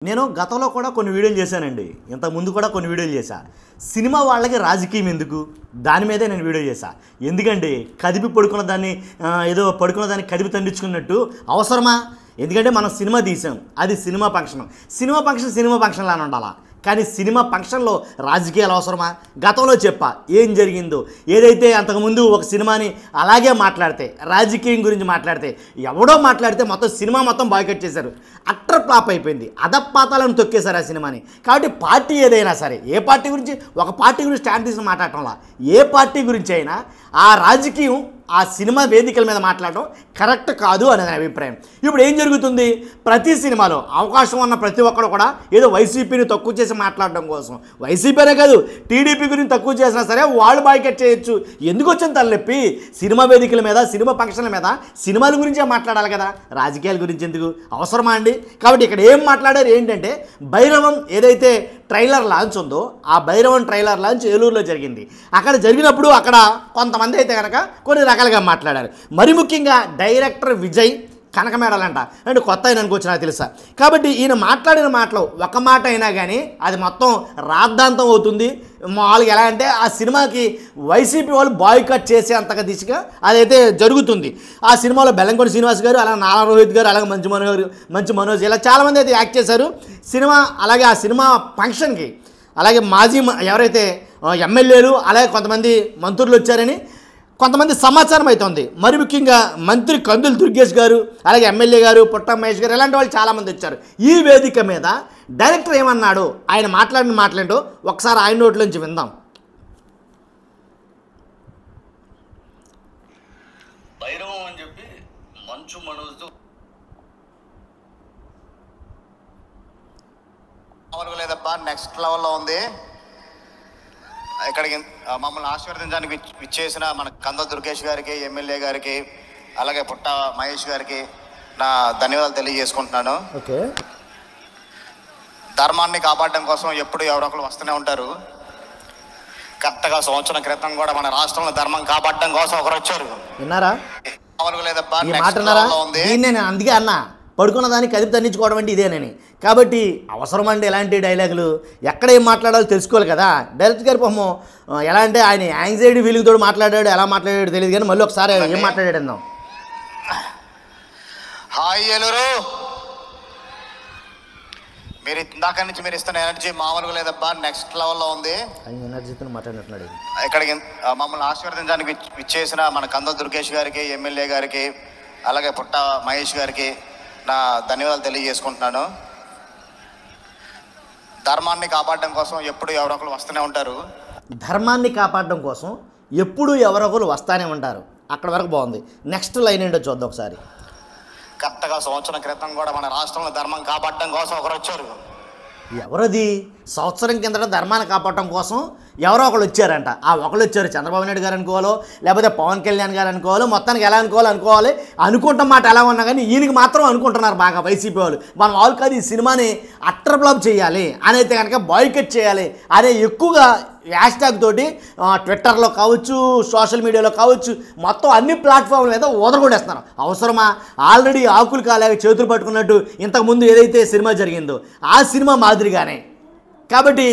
నేను గతంలో కూడా కొన్ని వీడియోలు చేశానండి. ఇంతకు ముందు కూడా కొన్ని వీడియోలు చేశా. సినిమా వాళ్ళకి రాజకీయం ఎందుకు? దాని మీదే నేను వీడియో చేశా. ఎందుకంటే కదిపి పడుకున్న దాన్ని ఏదో పడుకున్న దాన్ని కదిపి తండించుకున్నట్టు అవసరమా? ఎందుకంటే మనం సినిమా తీసాం, అది సినిమా ఫంక్షన్. సినిమా ఫంక్షన్ లానే ఉండాలా, కానీ సినిమా ఫంక్షన్లో రాజకీయాలు అవసరమా? గతంలో చెప్పా ఏం జరిగిందో. ఏదైతే అంతకుముందు ఒక సినిమాని అలాగే మాట్లాడితే, రాజకీయం గురించి మాట్లాడితే, ఎవడో మాట్లాడితే మొత్తం సినిమా మొత్తం బాయ్కట్ చేశారు. అట్టర్ ఫ్లాప్ అయిపోయింది, అధపాతాలను తొక్కేశారు ఆ సినిమాని. కాబట్టి పార్టీ ఏదైనా సరే, ఏ పార్టీ గురించి, ఒక పార్టీ గురించి స్టాండ్ తీసుకుని మాట్లాడటంలా, ఏ పార్టీ గురించి అయినా ఆ రాజకీయం ఆ సినిమా వేదికల మీద మాట్లాడడం కరెక్ట్ కాదు అనేది అభిప్రాయం. ఇప్పుడు ఏం జరుగుతుంది? ప్రతి సినిమాలో అవకాశం ఉన్న ప్రతి ఒక్కరు కూడా ఏదో వైసీపీని తక్కువ చేసి మాట్లాడడం కోసం, వైసీపీనే కాదు టీడీపీ గురించి తక్కువ చేసినా సరే వాళ్ళు బాయ్కట్ చేయొచ్చు. ఎందుకు వచ్చిన తలనొప్పి? సినిమా వేదికల మీద, సినిమా ఫంక్షన్ల మీద సినిమాల గురించే మాట్లాడాలి కదా, రాజకీయాల గురించి ఎందుకు? అవసరమా అండి? కాబట్టి ఇక్కడ ఏం మాట్లాడారు ఏంటంటే, భైరవం ఏదైతే ట్రైలర్ లాంచ్ ఉందో, ఆ భైరవం ట్రైలర్ లాంచ్ ఏలూరులో జరిగింది. అక్కడ జరిగినప్పుడు అక్కడ కొంతమంది అయితే కనుక కొన్ని రకాలుగా మాట్లాడారు. మరి ముఖ్యంగా డైరెక్టర్ విజయ్ కనకమేడలంట, అంటే కొత్త ఆయన అనుకోవచ్చు, నాకు తెలుసా. కాబట్టి ఈయన మాట్లాడిన మాటలు ఒక మాట అయినా కానీ అది మొత్తం రాద్ధాంతం అవుతుంది. మామూలుగా ఎలా అంటే ఆ సినిమాకి వైసీపీ వాళ్ళు బాయ్కట్ చేసే అంతగా దిశగా అదైతే జరుగుతుంది. ఆ సినిమాలో బెల్లంకొండ శ్రీనివాస్ గారు, అలాగే నారా రోహిత్ గారు, అలాగే మంచి మనోజ్ ఇలా చాలామంది అయితే యాక్ట్ చేశారు సినిమా. అలాగే ఆ సినిమా ఫంక్షన్కి అలాగే మాజీ ఎవరైతే ఎమ్మెల్యేలు అలాగే కొంతమంది మంత్రులు వచ్చారని కొంతమంది సమాచారం అవుతుంది. మరి ముఖ్యంగా మంత్రి కందులు దుర్గేష్ గారు, అలాగే ఎమ్మెల్యే గారు, పుట్ట మహేష్ గారు, ఇలాంటి వాళ్ళు చాలామంది వచ్చారు. ఈ వేదిక మీద డైరెక్టర్ ఏమన్నాడు, ఆయన మాట్లాడిన మాట్లాడో ఒకసారి ఆయన నోట్లోంచి విందాం. భైరవం అని చెప్పి మంచు మనోజ్ లేదబ్బా, నెక్స్ట్ లెవెల్లో ఉంది. ఇక్కడికి మమ్మల్ని ఆశీర్వదించడానికి విచ్చేసిన మన కంద దుర్గేష్ గారికి, ఎమ్మెల్యే గారికి, అలాగే పుట్ట మహేష్ గారికి నా ధన్యవాదాలు తెలియజేసుకుంటున్నాను. ఓకే, ధర్మాన్ని కాపాడడం కోసం ఎప్పుడు ఎవరొకరు వస్తూనే ఉంటారు. కరెక్ట్గా సంవత్సరం క్రితం కూడా మన రాష్ట్రంలో ధర్మం కాపాడడం కోసం ఒకరు వచ్చారు. విన్నారా? లేదబ్బా, నేను అందుకే అన్నా, పడుకున్న దాన్ని కదిపి తన్నించుకోవడం అంటే ఇదేనని. కాబట్టి అవసరం అండి ఇలాంటి డైలాగులు. ఎక్కడ ఏం మాట్లాడాలో తెలుసుకోవాలి కదా. డైరెక్టర్ గారి పాపం ఎలా అంటే ఆయన యాంగ్జైటీ ఫీలింగ్ తోడు మాట్లాడాడు, ఎలా మాట్లాడాడు తెలియదు, కానీ మళ్ళీ ఒకసారి ఏం మాట్లాడాడు అందాం. హాయ్ ఏలూరు, మీరు ఇందాక నుంచి మీరు ఇస్తున్న ఎనర్జీ మామూలుగా లేదబ్బా, నెక్స్ట్ లెవెల్లో ఉంది. ఎనర్జీతో మాట్లాడినట్టున్నాడు. ఇక్కడికి మమ్మల్ని ఆశీర్వదించడానికి విచ్చేసిన మన కంద దుర్గేష్ గారికి, ఎమ్మెల్యే గారికి, అలాగే పుట్ట మహేష్ గారికి నా ధన్యవాదాలు తెలియజేసుకుంటున్నాను. ధర్మాన్ని కాపాడడం కోసం ఎప్పుడు ఎవరొకరు వస్తూనే ఉంటారు. ధర్మాన్ని కాపాడడం కోసం ఎప్పుడు ఎవరొకరు వస్తూనే ఉంటారు. అక్కడ వరకు బాగుంది. నెక్స్ట్ లైన్ ఏంటో చూద్దాం ఒకసారి. కరెక్ట్గా సంవత్సరం క్రితం కూడా మన రాష్ట్రంలో ధర్మం కాపాడడం కోసం ఒకరు వచ్చారు. ఎవరది? సంవత్సరం కిందట ధర్మాన్ని కాపాడటం కోసం ఎవరో ఒకళ్ళు వచ్చారంట. ఆ ఒకళ్ళు వచ్చారు చంద్రబాబు నాయుడు గారు అనుకోవాలో, లేకపోతే పవన్ కళ్యాణ్ గారు అనుకోవాలో, మొత్తానికి ఎలా అనుకోవాలి అనుకుంటాం. మాట ఎలా ఉన్నా కానీ ఈయనకి మాత్రం అనుకుంటున్నారు బాగా వైసీపీ వాళ్ళు. మన వాళ్ళు కాదు, ఈ సినిమాని అట్టర్ ఫ్లాప్ చేయాలి అనేది కనుక బాయ్కట్ చేయాలి అనే ఎక్కువగా హ్యాష్ ట్యాగ్ తోటి ట్విట్టర్లో కావచ్చు, సోషల్ మీడియాలో కావచ్చు, మొత్తం అన్ని ప్లాట్ఫామ్ల మీద ఓదరగొడేస్తున్నారు. అవసరమా? ఆల్రెడీ ఆకులు కాలేక చేతులు పట్టుకున్నట్టు ఇంతకుముందు ఏదైతే సినిమా జరిగిందో ఆ సినిమా మాదిరిగానే. కాబట్టి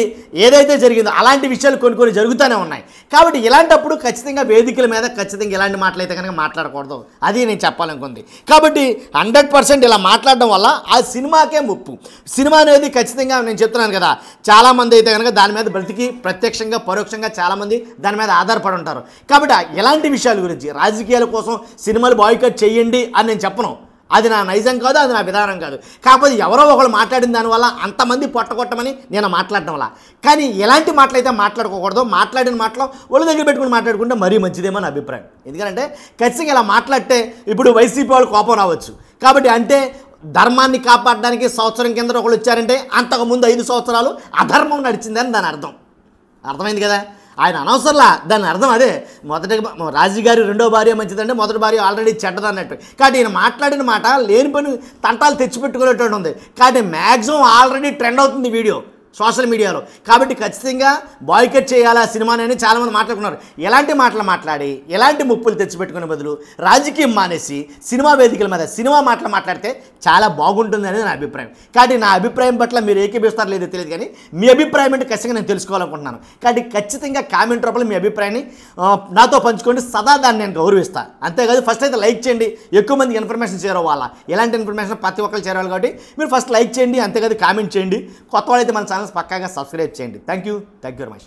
ఏదైతే జరిగిందో అలాంటి విషయాలు కొన్ని జరుగుతూనే ఉన్నాయి. కాబట్టి ఇలాంటప్పుడు ఖచ్చితంగా వేదికల మీద ఖచ్చితంగా ఇలాంటి మాటలు అయితే కనుక మాట్లాడకూడదు, అది నేను చెప్పాలనుకుంది. కాబట్టి 100% ఇలా మాట్లాడడం వల్ల ఆ సినిమాకే ముప్పు. సినిమా అనేది ఖచ్చితంగా నేను చెప్తున్నాను కదా, చాలామంది అయితే కనుక దాని మీద బ్రతికి ప్రత్యక్షంగా పరోక్షంగా చాలామంది దాని మీద ఆధారపడి ఉంటారు. కాబట్టి ఎలాంటి విషయాల గురించి, రాజకీయాల కోసం సినిమాలు బాయ్కట్ చేయండి అని నేను చెప్పను. అది నా నైజం కాదు, అది నా విధానం కాదు. కాకపోతే ఎవరో ఒకళ్ళు మాట్లాడిన దానివల్ల అంతమంది పొట్టగొట్టమని నేను మాట్లాడటం వల్ల. కానీ ఎలాంటి మాటలు అయితే మాట్లాడుకోకూడదు. మాట్లాడిన మాటలు ఒళ్ళు దగ్గర పెట్టుకుని మాట్లాడుకుంటే మరీ మంచిదేమో నా అభిప్రాయం. ఎందుకంటే ఖచ్చితంగా ఇలా మాట్లాడితే ఇప్పుడు వైసీపీ వాళ్ళు కోపం రావచ్చు. కాబట్టి అంటే ధర్మాన్ని కాపాడడానికి సంవత్సరం కింద ఒకళ్ళు వచ్చారంటే అంతకుముందు 5 సంవత్సరాలు అధర్మం నడిచిందని దాని అర్థమైంది కదా. ఆయన అనవసరంలా, దాని అర్థం అదే. మొదటి రాజీ గారి రెండో భార్య మంచిదంటే మొదటి భార్య ఆల్రెడీ చెడ్డదన్నట్టు. కాబట్టి ఈయన మాట్లాడిన మాట లేని పని తంటాలు తెచ్చిపెట్టుకునేటువంటి ఉంది. కాబట్టి మ్యాక్సిమం ఆల్రెడీ ట్రెండ్ అవుతుంది వీడియో సోషల్ మీడియాలో. కాబట్టి ఖచ్చితంగా బాయ్కట్ చేయాలా సినిమాని చాలామంది మాట్లాడుకున్నారు. ఎలాంటి మాటలు మాట్లాడి ఎలాంటి ముప్పులు తెచ్చిపెట్టుకునే బదులు రాజకీయం మానేసి సినిమా వేదికల మీద సినిమా మాటలు మాట్లాడితే చాలా బాగుంటుంది అనేది నా అభిప్రాయం. కాబట్టి నా అభిప్రాయం పట్ల మీరు ఏకీపిస్తారో లేదో తెలియదు, కానీ మీ అభిప్రాయం అంటే ఖచ్చితంగా నేను తెలుసుకోవాలనుకుంటున్నాను. కాబట్టి ఖచ్చితంగా కామెంట్ రూపంలో మీ అభిప్రాయాన్ని నాతో పంచుకోండి. సదా దాన్ని నేను గౌరవిస్తాను. అంతేకాదు ఫస్ట్ అయితే లైక్ చేయండి. ఎక్కువ మందికి ఇన్ఫర్మేషన్ చేరవ్వాలా, ఎలాంటి ఇన్ఫర్మేషన్ ప్రతి ఒక్కరు చేరాలి. కాబట్టి మీరు ఫస్ట్ లైక్ చేయండి, అంతేకాదు కామెంట్ చేయండి. కొత్త వాళ్ళైతే మన ఛానల్స్ పక్కాగా సబ్స్క్రైబ్ చేయండి. Thank you very much.